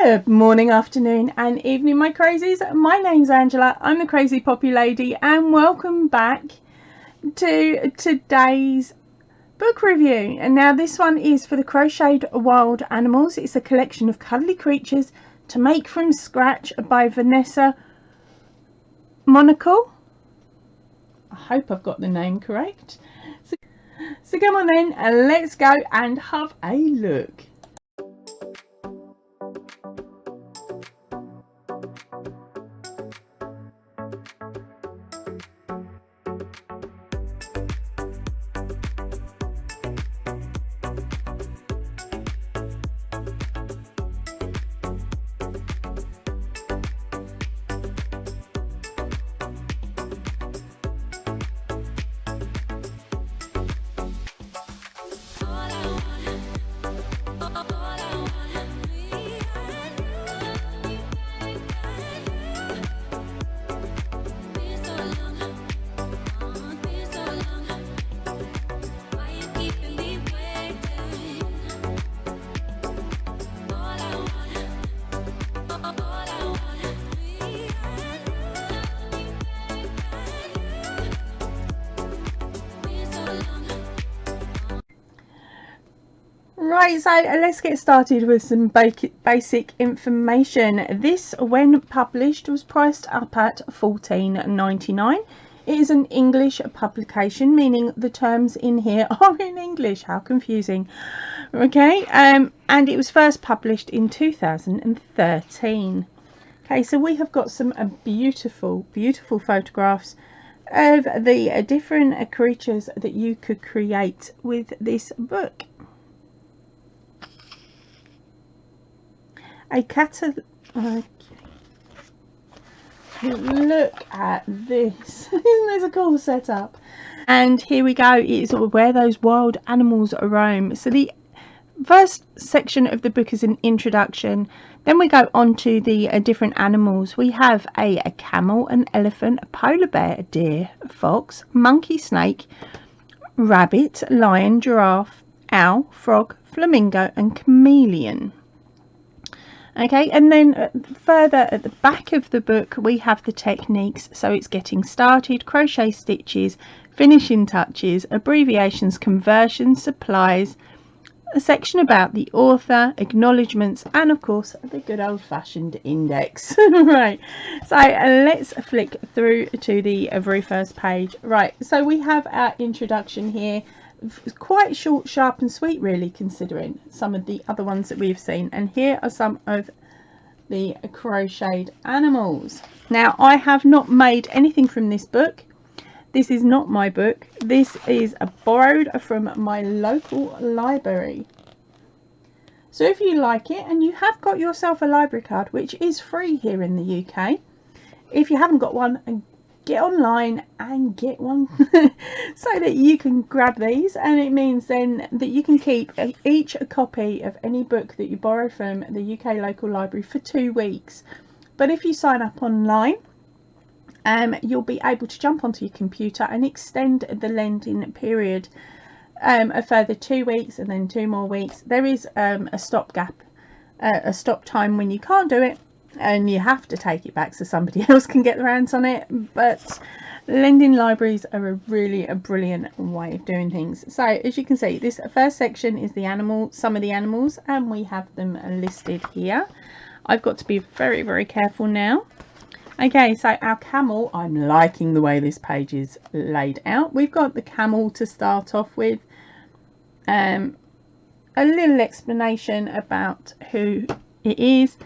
Good morning, afternoon and evening, my crazies. My name's Angela, I'm the Crazy Poppy Lady, and welcome back to today's book review. And now this one is for the Crochet Wild Animals. It's a collection of cuddly creatures to make from scratch by Vanessa Mooncie. I hope I've got the name correct. So come on then, and let's go and have a look. Right, so let's get started with some basic information. This, when published, was priced up at $14.99. It is an English publication, meaning the terms in here are in English. How confusing. Okay, and it was first published in 2013. Okay, so we have got some beautiful photographs of the different creatures that you could create with this book. A catalog. Look at this. Isn't this a cool setup? And here we go. It's where those wild animals roam. So the first section of the book is an introduction. Then we go on to the different animals. We have a camel, an elephant, a polar bear, a deer, a fox, monkey, snake, rabbit, lion, giraffe, owl, frog, flamingo and chameleon. Okay, and then further at the back of the book we have the techniques. So it's getting started, crochet stitches, finishing touches, abbreviations, conversions, supplies, a section about the author, acknowledgements, and of course the good old-fashioned index. Right, so let's flick through to the very first page. Right, so we have our introduction here. Quite short, sharp and sweet, really, considering some of the other ones that we've seen. And here are some of the crocheted animals. Now, I have not made anything from this book. This is not my book. This is borrowed from my local library. So if you like it and you have got yourself a library card, which is free here in the UK, if you haven't got one, get online and get one so that you can grab these, and it means then that you can keep each a copy of any book that you borrow from the UK local library for 2 weeks. But if you sign up online, you'll be able to jump onto your computer and extend the lending period a further 2 weeks and then 2 more weeks. There is a stop time when you can't do it, and you have to take it back so somebody else can get their hands on it. But lending libraries are a brilliant way of doing things. So as you can see, this first section is some of the animals, and we have them listed here. I've got to be very careful now. Okay, so our camel, I'm liking the way this page is laid out. We've got the camel to start off with, a little explanation about who it is.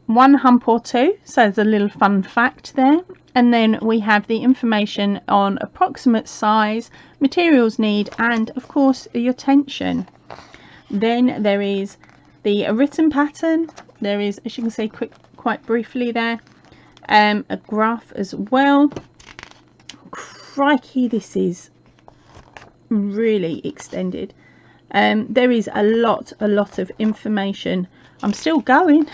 1 hump or 2, so there's a little fun fact there. And then we have the information on approximate size, materials need, and of course your tension. Then there is the written pattern. There is, as you can see quite briefly there, a graph as well. Crikey, this is really extended. There is a lot of information. I'm still going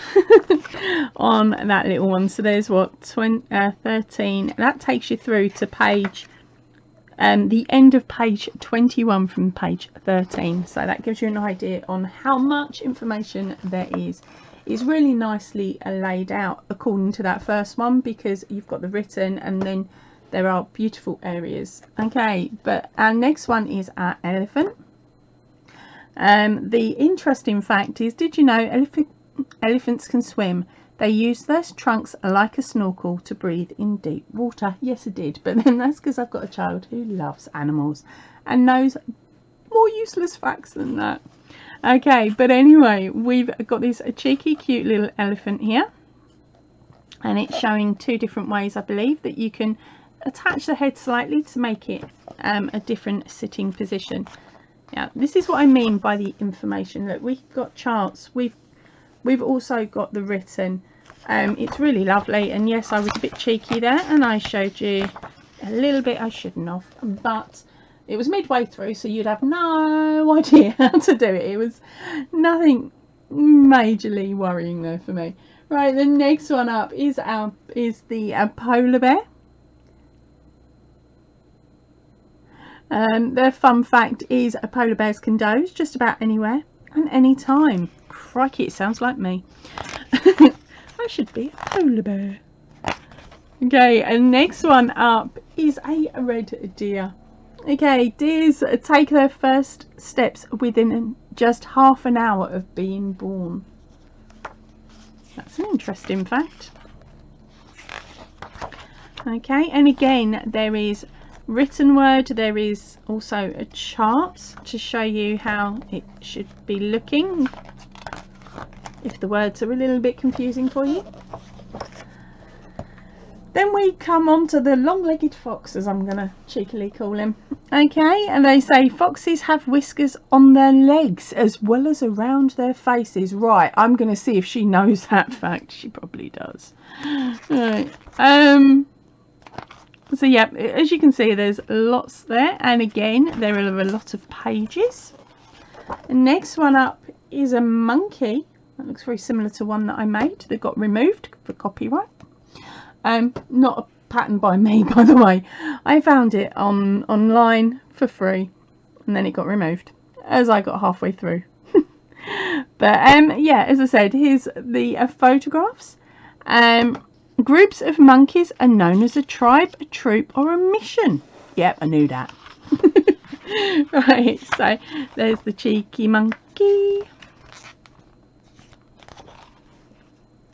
on that little one. So there's what, 13. That takes you through to page the end of page 21 from page 13. So that gives you an idea on how much information there is it's really nicely laid out according to that first one, because you've got the written and then there are beautiful areas. Okay, but our next one is our elephant. The interesting fact is, did you know elephants can swim? They use their trunks like a snorkel to breathe in deep water. Yes, I did, but then that's because I've got a child who loves animals and knows more useless facts than that. Okay, but anyway, we've got this cheeky cute little elephant here, and it's showing two different ways, I believe, that you can attach the head slightly to make it a different sitting position. Yeah, this is what I mean by the information. Look, we've got charts, we've also got the written. It's really lovely, and yes, I was a bit cheeky there and I showed you a little bit. I shouldn't have, but it was midway through, so you'd have no idea how to do it. It was nothing majorly worrying there for me. Right, the next one up is the polar bear. Their fun fact is polar bears can doze just about anywhere and any time. Crikey, it sounds like me. I should be a polar bear. Okay, and next one up is a red deer. Okay, deers take their first steps within just half an hour of being born. That's an interesting fact. Okay, and again, there is written word, there is also a chart to show you how it should be looking if the words are a little bit confusing for you. Then we come on to the long-legged fox, as I'm going to cheekily call him. Okay, and they say foxes have whiskers on their legs as well as around their faces. Right, I'm going to see if she knows that fact. She probably does. Right. So yeah, as you can see, there's lots there, and again there are a lot of pages. The next one up is a monkey. That looks very similar to one that I made that got removed for copyright. Not a pattern by me, by the way. I found it online for free, and then it got removed as I got halfway through. But yeah, as I said, here's the photographs. Groups of monkeys are known as a tribe, a troop, or a mission. Yep, I knew that. Right, so there's the cheeky monkey.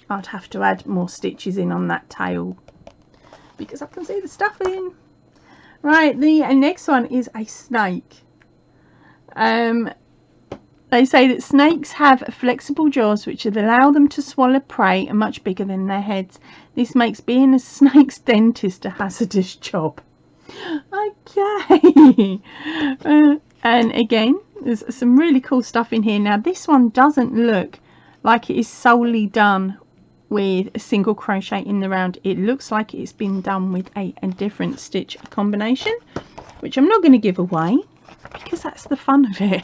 I'd have to add more stitches in on that tail because I can see the stuffing. Right, the next one is a snake. They say that snakes have flexible jaws which allow them to swallow prey much bigger than their heads. This makes being a snake's dentist a hazardous job. Okay. And again, there's some really cool stuff in here. Now this one doesn't look like it is solely done with a single crochet in the round. It looks like it's been done with a different stitch combination, which I'm not going to give away because that's the fun of it.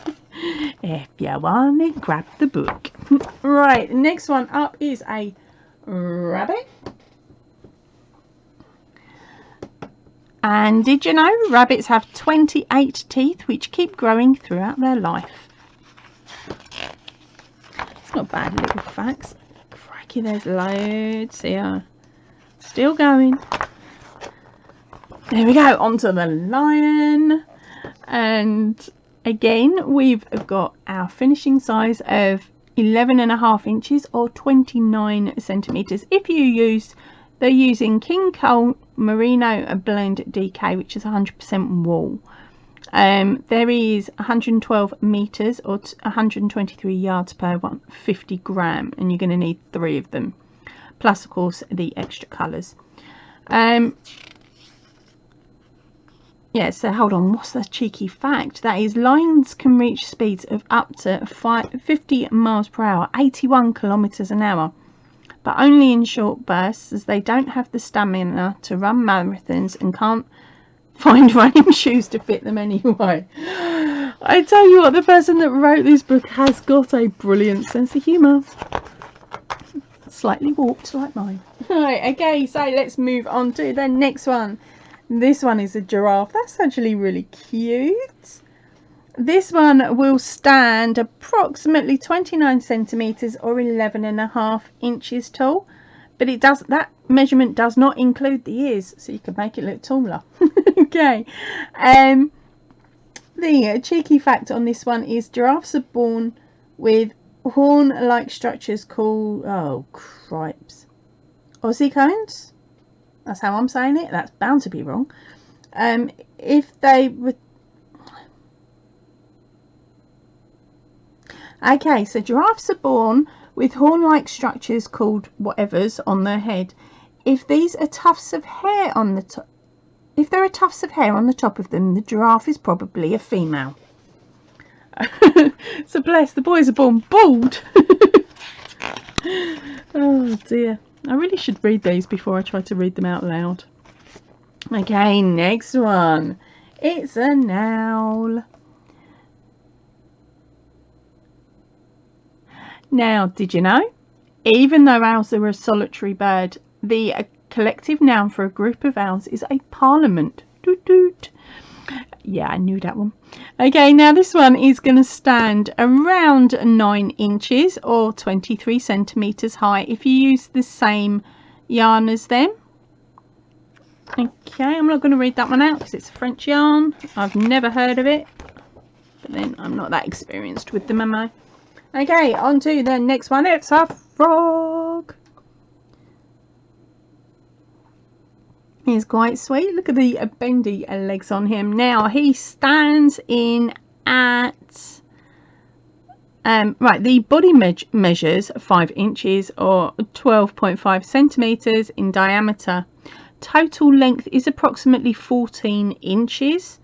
If you want it, grab the book. Right, next one up is a rabbit. And did you know rabbits have 28 teeth which keep growing throughout their life? It's not bad little facts. Crikey, there's loads here. Still going. There we go, onto the lion. And again, we've got our finishing size of 11.5 inches or 29 centimeters. If you use, they're using King Cole Merino Blend DK, which is 100% wool. There is 112 meters or 123 yards per 50 gram, and you're going to need 3 of them, plus of course the extra colors. Yeah, so hold on, what's the cheeky fact? That is, lions can reach speeds of up to 50 miles per hour, 81 kilometers an hour, but only in short bursts, as they don't have the stamina to run marathons and can't find running shoes to fit them anyway. I tell you what, the person that wrote this book has got a brilliant sense of humour. Slightly warped like mine. Right, okay, so let's move on to the next one. This one is a giraffe. That's actually really cute. This one will stand approximately 29 centimeters or 11.5 inches tall, but it does, that measurement does not include the ears, so you can make it look taller. Okay. The cheeky fact on this one is giraffes are born with horn-like structures called, oh cripes, ossicones. That's how I'm saying it. That's bound to be wrong. If they were okay, so giraffes are born with horn-like structures called whatevers on their head. If these are tufts of hair on the top, if there are tufts of hair on the top of them, the giraffe is probably a female. So bless, the boys are born bald. Oh dear, I really should read these before I try to read them out loud. Okay, next one. It's an owl. Now, did you know, even though owls are a solitary bird, the collective noun for a group of owls is a parliament. Doot doot. Yeah, I knew that one. Okay, now this one is going to stand around 9 inches or 23 centimeters high if you use the same yarn as them. Okay, I'm not going to read that one out because it's a French yarn. I've never heard of it, but then I'm not that experienced with them, am I? Okay, on to the next one. It's a frog. He's quite sweet. Look at the bendy legs on him. Now he stands in at right, the body measures 5 inches or 12.5 centimeters in diameter. Total length is approximately 14 inches,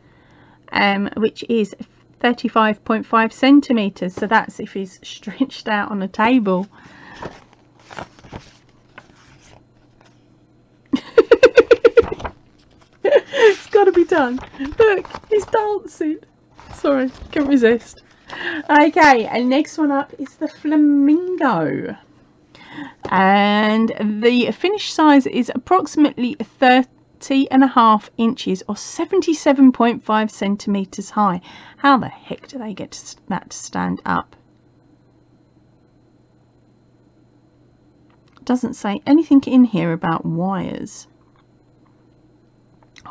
which is 35.5 centimeters. So that's if he's stretched out on a table. It's got to be done. Look, he's dancing. Sorry, can't resist. Okay, and next one up is the flamingo, and the finished size is approximately 30.5 inches or 77.5 centimeters high. How the heck do they get that to stand up? It doesn't say anything in here about wires.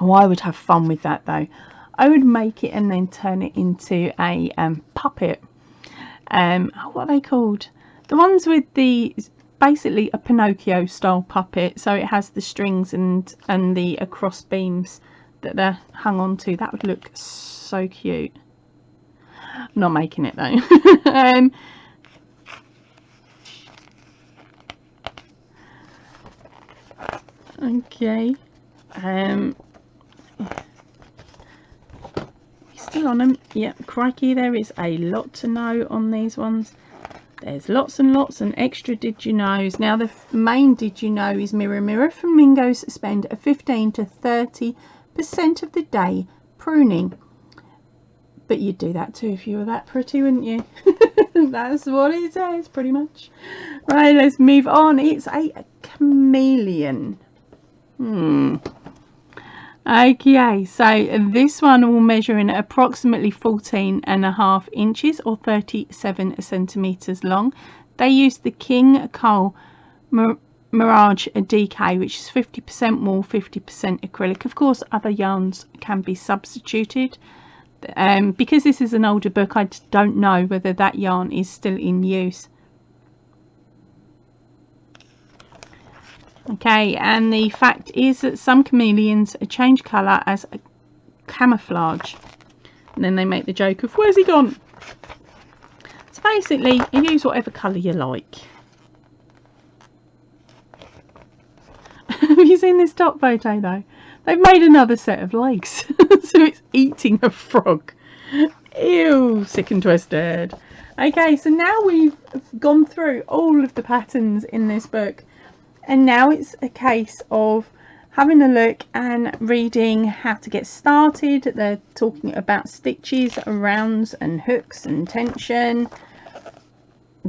Oh, I would have fun with that though. I would make it and then turn it into a puppet. What are they called? The ones with the, basically a Pinocchio style puppet. So it has the strings and the cross beams that they're hung onto. That would look so cute. I'm not making it though. Okay. Still on them. Yep, crikey, there is a lot to know on these ones. There's lots and lots and extra did you knows. Now the main did you know is mirror mirror. Flamingos spend 15 to 30% of the day pruning. But you'd do that too if you were that pretty, wouldn't you? That's what it says pretty much. Right, let's move on. It's a chameleon. Okay, so this one will measure in approximately 14.5 inches or 37 centimeters long. They use the King Cole Mirage DK, which is 50% wool, 50% acrylic. Of course, other yarns can be substituted. Because this is an older book, I don't know whether that yarn is still in use. Okay, and the fact is that some chameleons change colour as a camouflage, and then they make the joke of where's he gone. So basically you use whatever colour you like. Have you seen this top photo though? They've made another set of legs. So it's eating a frog. Ew, sick and twisted. Okay, so now we've gone through all of the patterns in this book. And now it's a case of having a look and reading how to get started. They're talking about stitches, rounds and hooks and tension,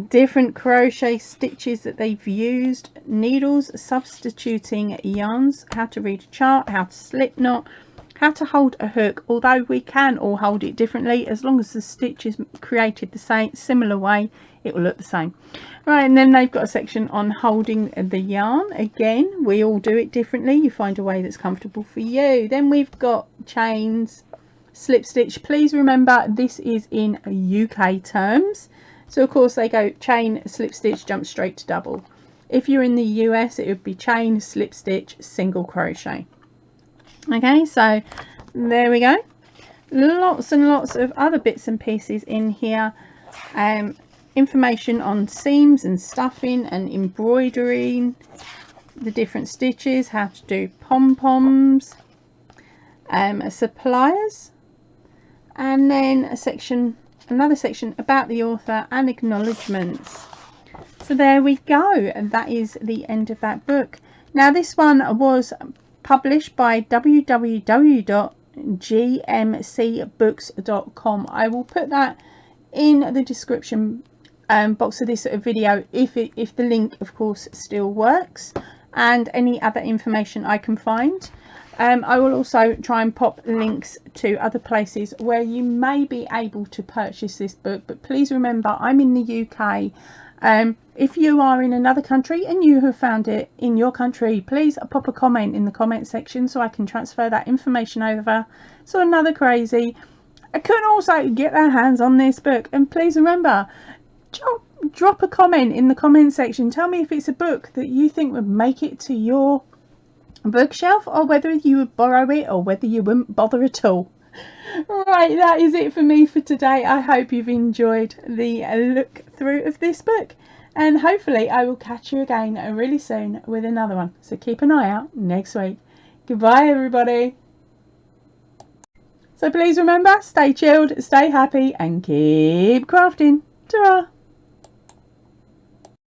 different crochet stitches that they've used, needles, substituting yarns, how to read a chart, how to slip knot, how to hold a hook, although we can all hold it differently. As long as the stitch is created the same similar way, it will look the same. Right, and then they've got a section on holding the yarn. Again, we all do it differently. You find a way that's comfortable for you. Then we've got chains, slip stitch. Please remember this is in UK terms, so of course they go chain, slip stitch, jump straight to double. If you're in the US, it would be chain, slip stitch, single crochet. Okay, so there we go. Lots and lots of other bits and pieces in here. Information on seams and stuffing and embroidering, the different stitches, how to do pom-poms, suppliers, and then another section about the author and acknowledgements. So there we go, and that is the end of that book. Now this one was published by www.gmcbooks.com. I will put that in the description box of this video if the link of course still works, and any other information I can find. I will also try and pop links to other places where you may be able to purchase this book, but please remember I'm in the UK. If you are in another country and you have found it in your country, please pop a comment in the comment section so I can transfer that information over so another crazy can also get their hands on this book. And please remember, drop a comment in the comment section. Tell me if it's a book that you think would make it to your bookshelf, or whether you would borrow it, or whether you wouldn't bother at all. Right, that is it for me for today. I hope you've enjoyed the look through of this book, and hopefully I will catch you again really soon with another one. So keep an eye out next week. Goodbye everybody. So please remember, stay chilled, stay happy, and keep crafting. Ta-ra!